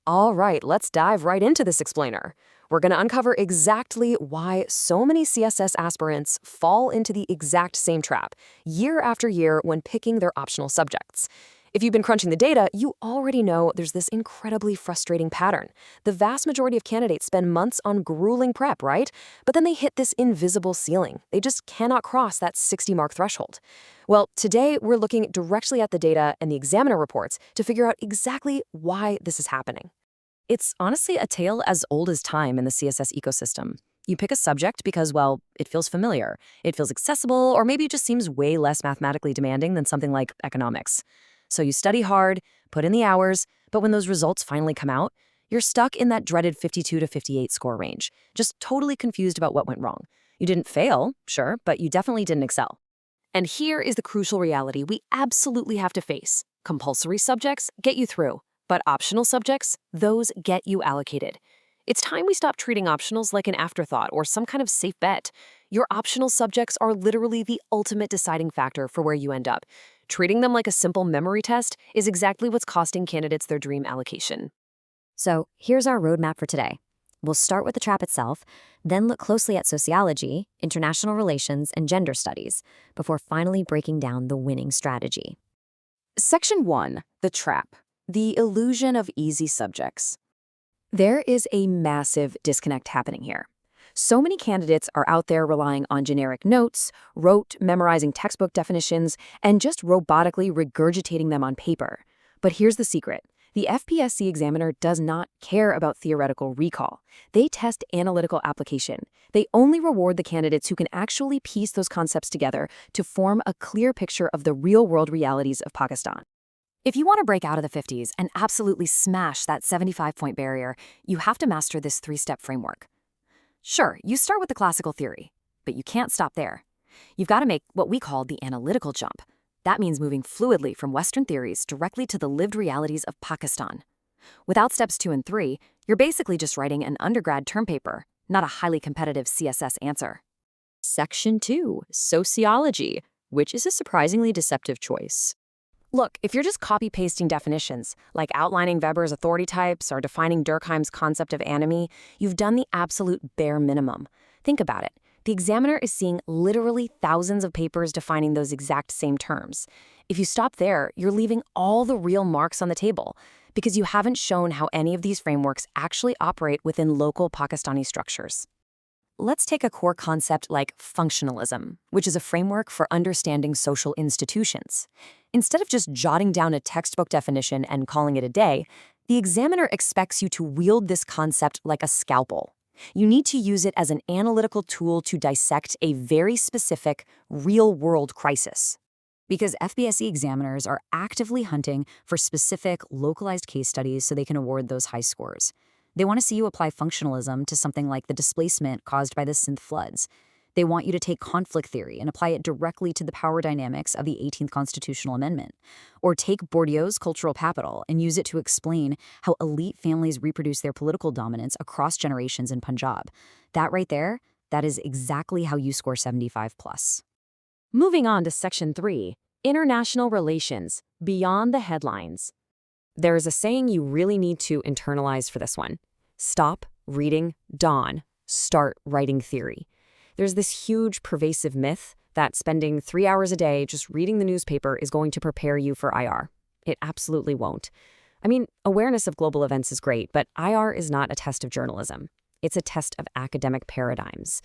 All right, let's dive right into this explainer. We're going to uncover exactly why so many CSS aspirants fall into the exact same trap year after year when picking their optional subjects. If you've been crunching the data, you already know there's this incredibly frustrating pattern. The vast majority of candidates spend months on grueling prep, right? But then they hit this invisible ceiling. They just cannot cross that 60-mark threshold. Well, today we're looking directly at the data and the examiner reports to figure out exactly why this is happening. It's honestly a tale as old as time in the CSS ecosystem. You pick a subject because, well, it feels familiar, it feels accessible, or maybe it just seems way less mathematically demanding than something like economics. So you study hard, put in the hours, but when those results finally come out, you're stuck in that dreaded 52 to 58 score range, just totally confused about what went wrong. You didn't fail, sure, but you definitely didn't excel. And here is the crucial reality we absolutely have to face. Compulsory subjects get you through, but optional subjects, those get you allocated. It's time we stop treating optionals like an afterthought or some kind of safe bet. Your optional subjects are literally the ultimate deciding factor for where you end up. Treating them like a simple memory test is exactly what's costing candidates their dream allocation. So here's our roadmap for today. We'll start with the trap itself, then look closely at sociology, international relations, and gender studies, before finally breaking down the winning strategy. Section 1, the trap, the illusion of easy subjects. There is a massive disconnect happening here. So many candidates are out there relying on generic notes, memorizing textbook definitions, and just robotically regurgitating them on paper. But here's the secret. The FPSC examiner does not care about theoretical recall. They test analytical application. They only reward the candidates who can actually piece those concepts together to form a clear picture of the real-world realities of Pakistan. If you want to break out of the 50s and absolutely smash that 75-point barrier, you have to master this three-step framework. Sure, you start with the classical theory, but you can't stop there. You've got to make what we call the analytical jump. That means moving fluidly from Western theories directly to the lived realities of Pakistan. Without steps 2 and 3, you're basically just writing an undergrad term paper, not a highly competitive CSS answer. Section 2, Sociology, which is a surprisingly deceptive choice. Look, if you're just copy-pasting definitions, like outlining Weber's authority types or defining Durkheim's concept of anomie, you've done the absolute bare minimum. Think about it. The examiner is seeing literally thousands of papers defining those exact same terms. If you stop there, you're leaving all the real marks on the table, because you haven't shown how any of these frameworks actually operate within local Pakistani structures. Let's take a core concept like functionalism, which is a framework for understanding social institutions. Instead of just jotting down a textbook definition and calling it a day, the examiner expects you to wield this concept like a scalpel. You need to use it as an analytical tool to dissect a very specific, real-world crisis. Because FPSC examiners are actively hunting for specific, localized case studies so they can award those high scores. They want to see you apply functionalism to something like the displacement caused by the Sindh floods. They want you to take conflict theory and apply it directly to the power dynamics of the 18th Constitutional Amendment. Or take Bourdieu's cultural capital and use it to explain how elite families reproduce their political dominance across generations in Punjab. That right there, that is exactly how you score 75 plus. Moving on to Section 3, International Relations, Beyond the Headlines. There is a saying you really need to internalize for this one. Stop reading Dawn. Start writing theory. There's this huge pervasive myth that spending 3 hours a day just reading the newspaper is going to prepare you for IR. It absolutely won't. I mean, awareness of global events is great, but IR is not a test of journalism. It's a test of academic paradigms.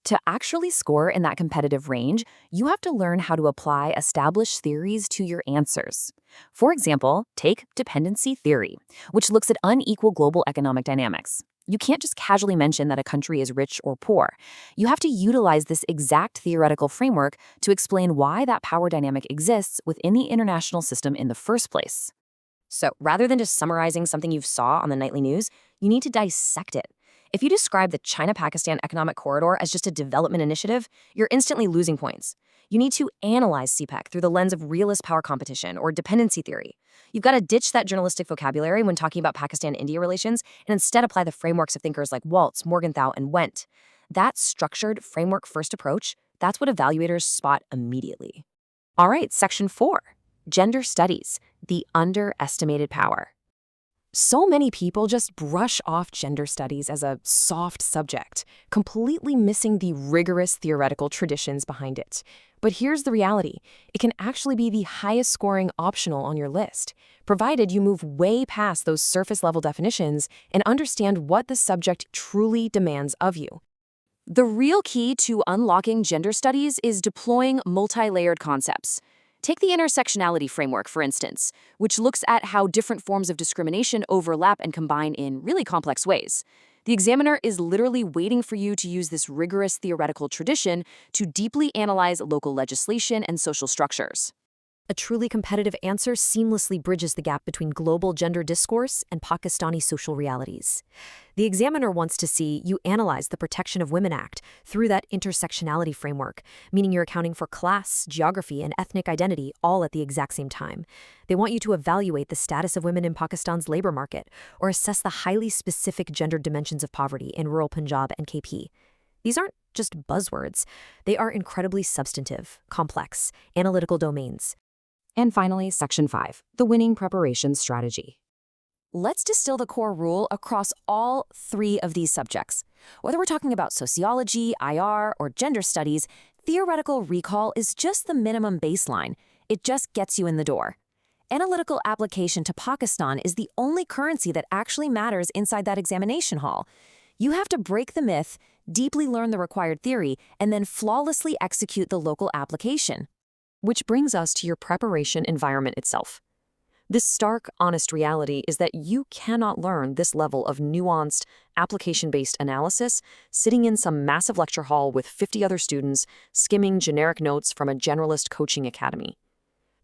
To actually score in that competitive range, you have to learn how to apply established theories to your answers. For example, take dependency theory, which looks at unequal global economic dynamics. You can't just casually mention that a country is rich or poor. You have to utilize this exact theoretical framework to explain why that power dynamic exists within the international system in the first place. So rather than just summarizing something you saw on the nightly news, you need to dissect it. If you describe the China-Pakistan Economic Corridor as just a development initiative, you're instantly losing points. You need to analyze CPEC through the lens of realist power competition or dependency theory. You've got to ditch that journalistic vocabulary when talking about Pakistan-India relations and instead apply the frameworks of thinkers like Waltz, Morgenthau, and Wendt. That structured, framework-first approach, that's what evaluators spot immediately. All right, Section 4, Gender Studies, the Underestimated Power. So many people just brush off gender studies as a soft subject, completely missing the rigorous theoretical traditions behind it. But here's the reality. It can actually be the highest scoring optional on your list, provided you move way past those surface-level definitions and understand what the subject truly demands of you. The real key to unlocking gender studies is deploying multi-layered concepts. Take the intersectionality framework, for instance, which looks at how different forms of discrimination overlap and combine in really complex ways. The examiner is literally waiting for you to use this rigorous theoretical tradition to deeply analyze local legislation and social structures. A truly competitive answer seamlessly bridges the gap between global gender discourse and Pakistani social realities. The examiner wants to see you analyze the Protection of Women Act through that intersectionality framework, meaning you're accounting for class, geography, and ethnic identity all at the exact same time. They want you to evaluate the status of women in Pakistan's labor market or assess the highly specific gendered dimensions of poverty in rural Punjab and KP. These aren't just buzzwords. They are incredibly substantive, complex, analytical domains. And finally, Section 5, the winning preparation strategy. Let's distill the core rule across all three of these subjects. Whether we're talking about sociology, IR, or gender studies, theoretical recall is just the minimum baseline. It just gets you in the door. Analytical application to Pakistan is the only currency that actually matters inside that examination hall. You have to break the myth, deeply learn the required theory, and then flawlessly execute the local application. Which brings us to your preparation environment itself. This stark, honest reality is that you cannot learn this level of nuanced, application-based analysis sitting in some massive lecture hall with 50 other students skimming generic notes from a generalist coaching academy.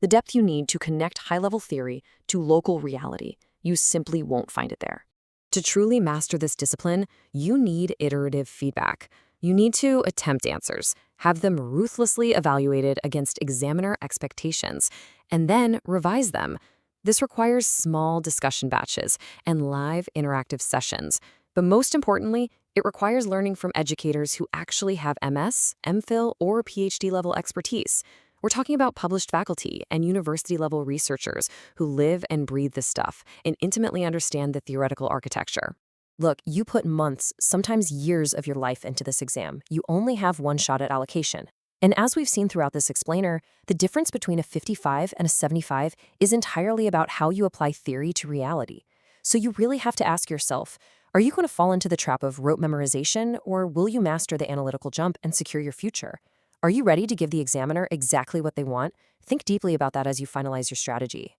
The depth you need to connect high-level theory to local reality, you simply won't find it there. To truly master this discipline, you need iterative feedback. You need to attempt answers, have them ruthlessly evaluated against examiner expectations, and then revise them. This requires small discussion batches and live interactive sessions. But most importantly, it requires learning from educators who actually have MS, M.Phil, or PhD-level expertise. We're talking about published faculty and university-level researchers who live and breathe this stuff and intimately understand the theoretical architecture. Look, you put months, sometimes years of your life into this exam. You only have one shot at allocation. And as we've seen throughout this explainer, the difference between a 55 and a 75 is entirely about how you apply theory to reality. So you really have to ask yourself, are you going to fall into the trap of rote memorization, or will you master the analytical jump and secure your future? Are you ready to give the examiner exactly what they want? Think deeply about that as you finalize your strategy.